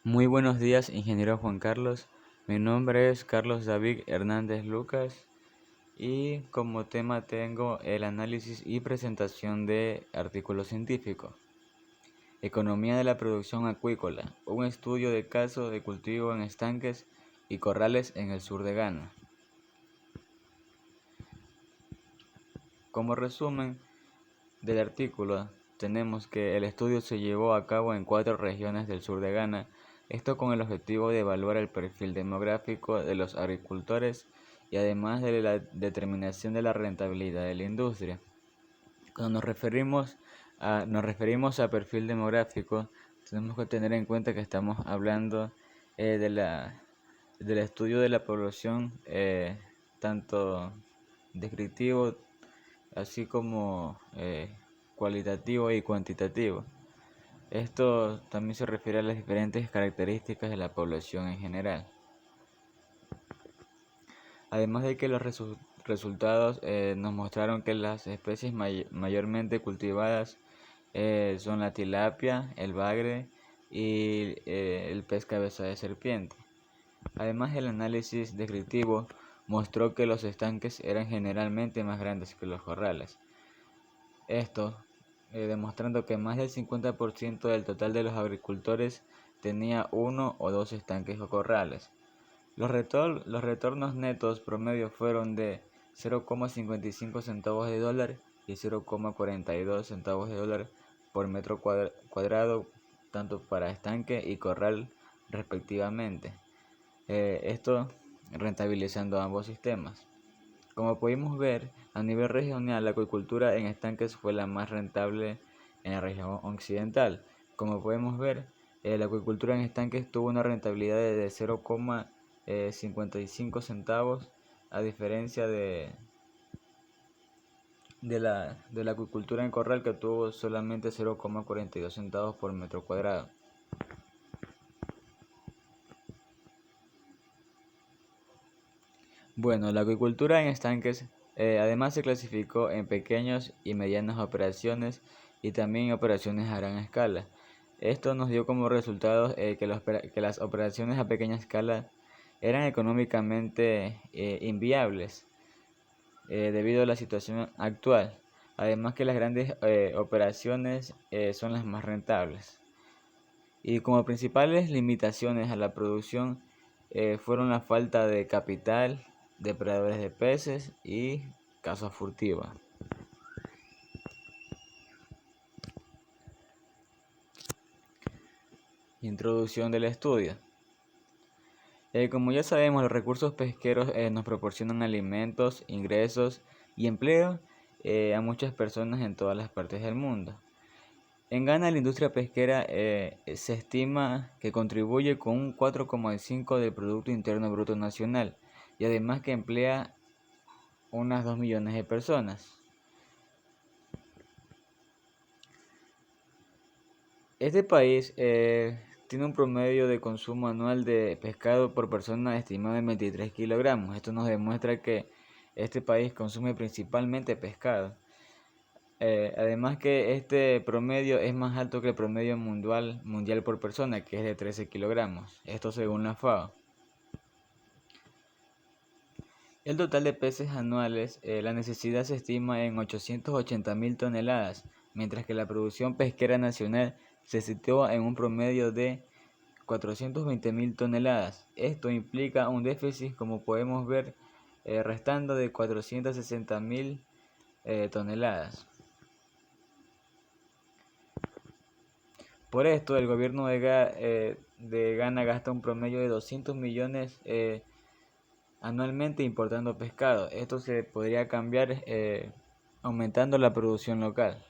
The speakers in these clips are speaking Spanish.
Muy buenos días, ingeniero Juan Carlos. Mi nombre es Carlos David Hernández Lucas y como tema tengo el análisis y presentación de artículos científicos. Economía de la producción acuícola, un estudio de caso de cultivo en estanques y corrales en el sur de Ghana. Como resumen del artículo, tenemos que el estudio se llevó a cabo en 4 regiones del sur de Ghana, esto con el objetivo de evaluar el perfil demográfico de los agricultores y además de la determinación de la rentabilidad de la industria. Cuando nos referimos a perfil demográfico, tenemos que tener en cuenta que estamos hablando del estudio de la población, tanto descriptivo así como cualitativo y cuantitativo. Esto también se refiere a las diferentes características de la población en general. Además de que los resultados nos mostraron que las especies mayormente cultivadas son la tilapia, el bagre y el pez cabeza de serpiente. Además, el análisis descriptivo mostró que los estanques eran generalmente más grandes que los corrales. Esto demostrando que más del 50% del total de los agricultores tenía uno o dos estanques o corrales. Los retornos netos promedio fueron de 0,55 centavos de dólar y 0,42 centavos de dólar por metro cuadrado, tanto para estanque y corral respectivamente. Esto rentabilizando ambos sistemas. Como pudimos ver, a nivel regional la acuicultura en estanques fue la más rentable en la región occidental. Como podemos ver, la acuicultura en estanques tuvo una rentabilidad de 0,55 centavos, a diferencia de la acuicultura en corral, que tuvo solamente 0,42 centavos por metro cuadrado. Bueno, la acuicultura en estanques además se clasificó en pequeñas y medianas operaciones y también operaciones a gran escala. Esto nos dio como resultado que las operaciones a pequeña escala eran económicamente inviables debido a la situación actual. Además que las grandes operaciones son las más rentables. Y como principales limitaciones a la producción fueron la falta de capital, depredadores de peces y caza furtiva. Introducción del estudio. Como ya sabemos, los recursos pesqueros nos proporcionan alimentos, ingresos y empleo a muchas personas en todas las partes del mundo. En Ghana, la industria pesquera se estima que contribuye con un 4,5% del Producto Interno Bruto Nacional y además que emplea unas 2 millones de personas. Este país tiene un promedio de consumo anual de pescado por persona estimado en 23 kilogramos. Esto nos demuestra que este país consume principalmente pescado. Además que este promedio es más alto que el promedio mundial por persona, que es de 13 kilogramos. Esto según la FAO. El total de peces anuales, la necesidad se estima en 880.000 toneladas, mientras que la producción pesquera nacional se sitúa en un promedio de 420.000 toneladas. Esto implica un déficit, como podemos ver, restando de 460.000 toneladas. Por esto, el gobierno de Ghana gasta un promedio de 200 millones anualmente importando pescado. Esto se podría cambiar aumentando la producción local.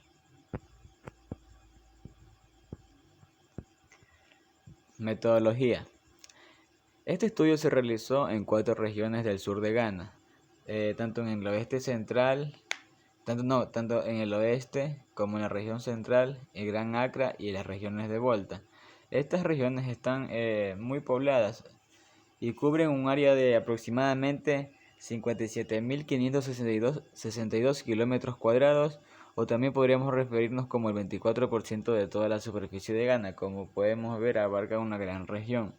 Metodología. Este estudio se realizó en 4 regiones del sur de Ghana, tanto en el oeste central, tanto en el oeste como en la región central, el Gran Accra y las regiones de Volta. Estas regiones están muy pobladas y cubren un área de aproximadamente 57.562 kilómetros cuadrados o también podríamos referirnos como el 24% de toda la superficie de Ghana. Como podemos ver, abarca una gran región.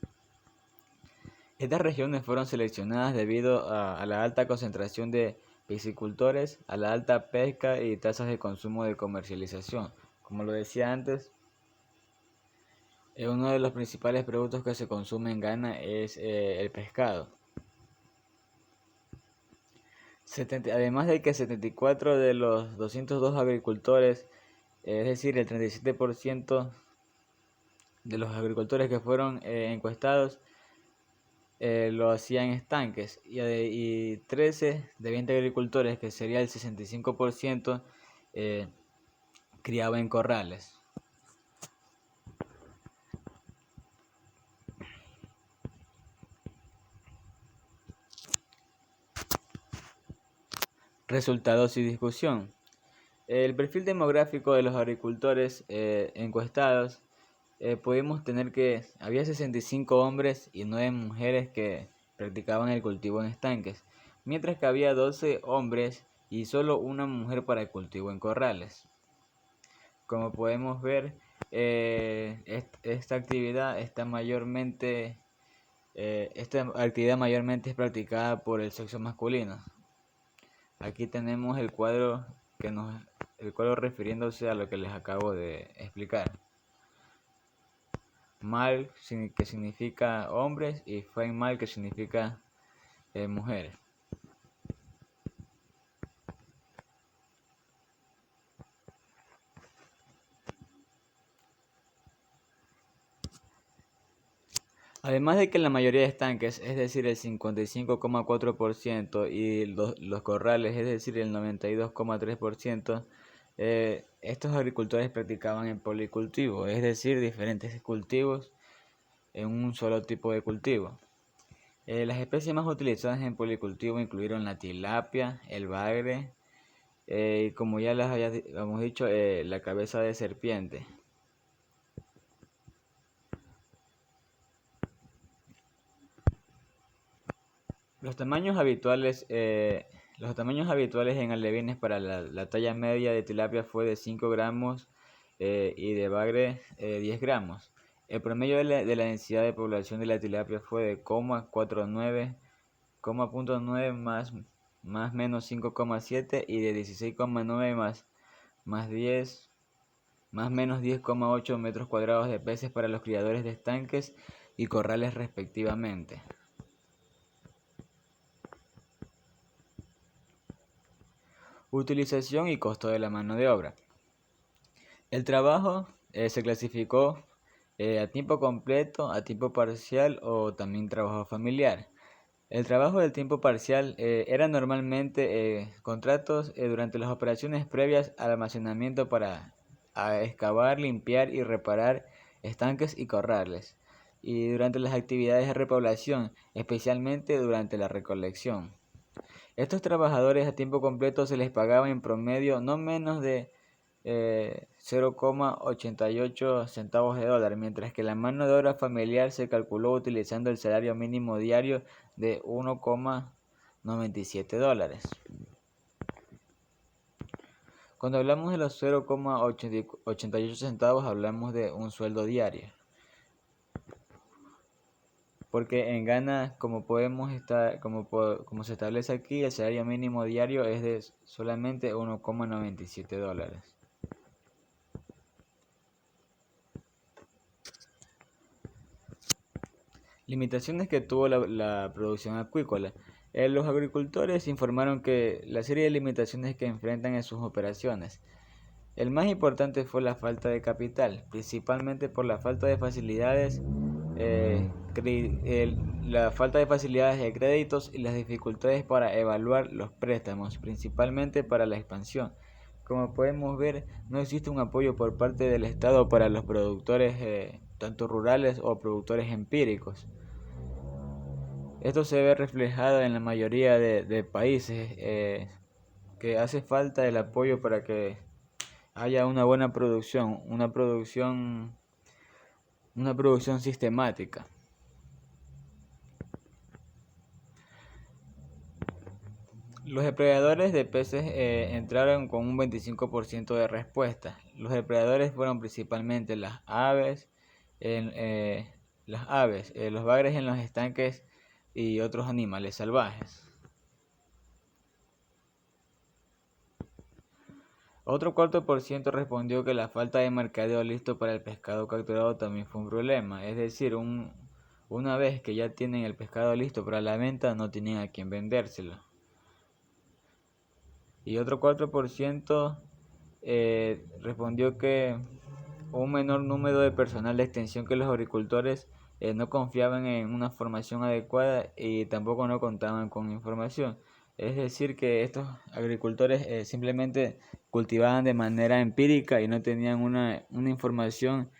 Estas regiones fueron seleccionadas debido a la alta concentración de piscicultores, a la alta pesca y tasas de consumo de comercialización. Como lo decía antes, uno de los principales productos que se consume en Ghana es el pescado. Además de que 74 de los 202 agricultores, es decir, el 37% de los agricultores que fueron encuestados, lo hacían en estanques, y 13 de 20 agricultores, que sería el 65%, criaban en corrales. Resultados y discusión. El perfil demográfico de los agricultores encuestados, pudimos tener que había 65 hombres y 9 mujeres que practicaban el cultivo en estanques, mientras que había 12 hombres y solo una mujer para el cultivo en corrales. Como podemos ver, esta actividad mayormente es practicada por el sexo masculino. Aquí tenemos el cuadro refiriéndose a lo que les acabo de explicar. Mal, que significa hombres, y female, que significa mujeres. Además de que la mayoría de estanques, es decir, el 55,4%, y los corrales, es decir, el 92,3%, estos agricultores practicaban el policultivo, es decir, diferentes cultivos en un solo tipo de cultivo. Las especies más utilizadas en policultivo incluyeron la tilapia, el bagre, y como ya les habíamos dicho, la cabeza de serpiente. Los tamaños habituales en alevines para la talla media de tilapia fue de 5 gramos y de bagre 10 gramos. El promedio de la densidad de población de la tilapia fue de 0,49, 0,9 más menos 5,7, y de 16,9 más 10 más menos 10,8 metros cuadrados de peces para los criadores de estanques y corrales respectivamente. Utilización y costo de la mano de obra. El trabajo se clasificó a tiempo completo, a tiempo parcial o también trabajo familiar. El trabajo del tiempo parcial era normalmente contratos durante las operaciones previas al almacenamiento para excavar, limpiar y reparar estanques y corrales, y durante las actividades de repoblación, especialmente durante la recolección. Estos trabajadores a tiempo completo se les pagaba en promedio no menos de 0,88 centavos de dólar, mientras que la mano de obra familiar se calculó utilizando el salario mínimo diario de 1,97 dólares. Cuando hablamos de los 0,88 centavos, hablamos de un sueldo diario. Porque en Ghana, como se establece aquí, el salario mínimo diario es de solamente 1,97 dólares. Limitaciones que tuvo la producción acuícola. Los agricultores informaron que la serie de limitaciones que enfrentan en sus operaciones. El más importante fue la falta de capital, principalmente por la falta de facilidades de créditos y las dificultades para evaluar los préstamos, principalmente para la expansión. Como podemos ver, no existe un apoyo por parte del Estado para los productores, tanto rurales o productores empíricos. Esto se ve reflejado en la mayoría de países, que hace falta el apoyo para que haya una buena producción, una producción sistemática. Los depredadores de peces entraron con un 25% de respuesta. Los depredadores fueron principalmente las aves, los bagres en los estanques y otros animales salvajes. Otro 4% respondió que la falta de mercadeo listo para el pescado capturado también fue un problema. Es decir, una vez que ya tienen el pescado listo para la venta, no tienen a quién vendérselo. Y otro 4% respondió que un menor número de personal de extensión que los agricultores no confiaban en una formación adecuada y tampoco no contaban con información. Es decir, que estos agricultores simplemente cultivaban de manera empírica y no tenían una información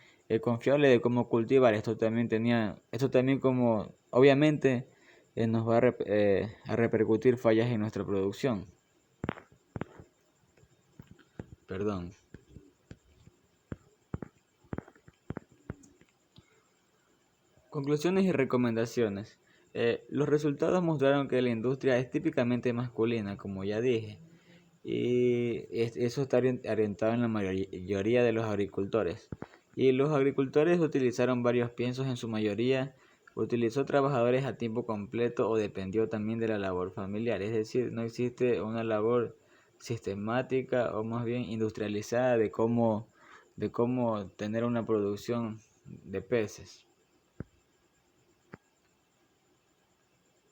confiable de cómo cultivar. Esto también como obviamente nos va a repercutir fallas en nuestra producción. Perdón. Conclusiones y recomendaciones. Los resultados mostraron que la industria es típicamente masculina, como ya dije, y eso está orientado en la mayoría de los agricultores. Y los agricultores utilizaron varios piensos, en su mayoría utilizó trabajadores a tiempo completo o dependió también de la labor familiar, es decir, no existe una labor sistemática o más bien industrializada de cómo tener una producción de peces.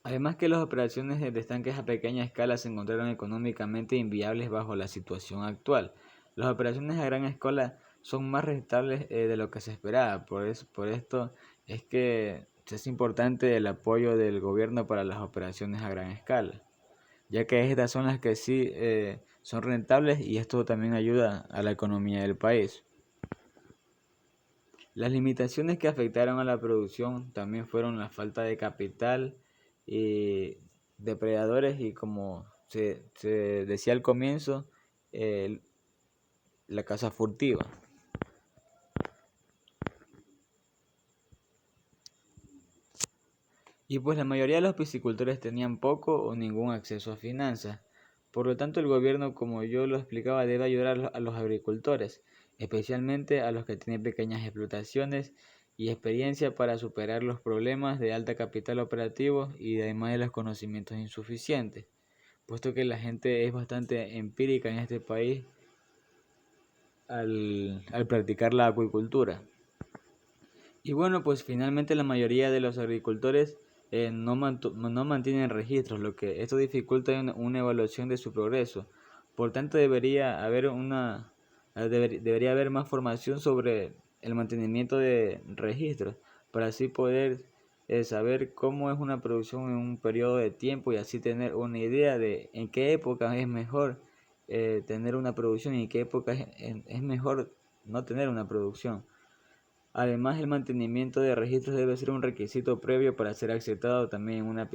Además que las operaciones de estanques a pequeña escala se encontraron económicamente inviables bajo la situación actual. Las operaciones a gran escala son más rentables de lo que se esperaba. Por esto es que es importante el apoyo del gobierno para las operaciones a gran escala, ya que estas son las que sí son rentables y esto también ayuda a la economía del país. Las limitaciones que afectaron a la producción también fueron la falta de capital y depredadores y, como se decía al comienzo, la caza furtiva. Y pues la mayoría de los piscicultores tenían poco o ningún acceso a finanzas. Por lo tanto, el gobierno, como yo lo explicaba, debe ayudar a los agricultores, especialmente a los que tienen pequeñas explotaciones y experiencia para superar los problemas de alta capital operativo y además de los conocimientos insuficientes, puesto que la gente es bastante empírica en este país al practicar la acuicultura. Y bueno, pues finalmente la mayoría de los agricultores no mantienen registros, lo que esto dificulta una evaluación de su progreso. Por tanto, debería haber más formación sobre el mantenimiento de registros, para así poder saber cómo es una producción en un periodo de tiempo y así tener una idea de en qué época es mejor tener una producción y en qué época es mejor no tener una producción. Además, el mantenimiento de registros debe ser un requisito previo para ser aceptado también en una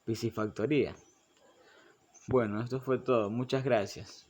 piscifactoría. Bueno, esto fue todo. Muchas gracias.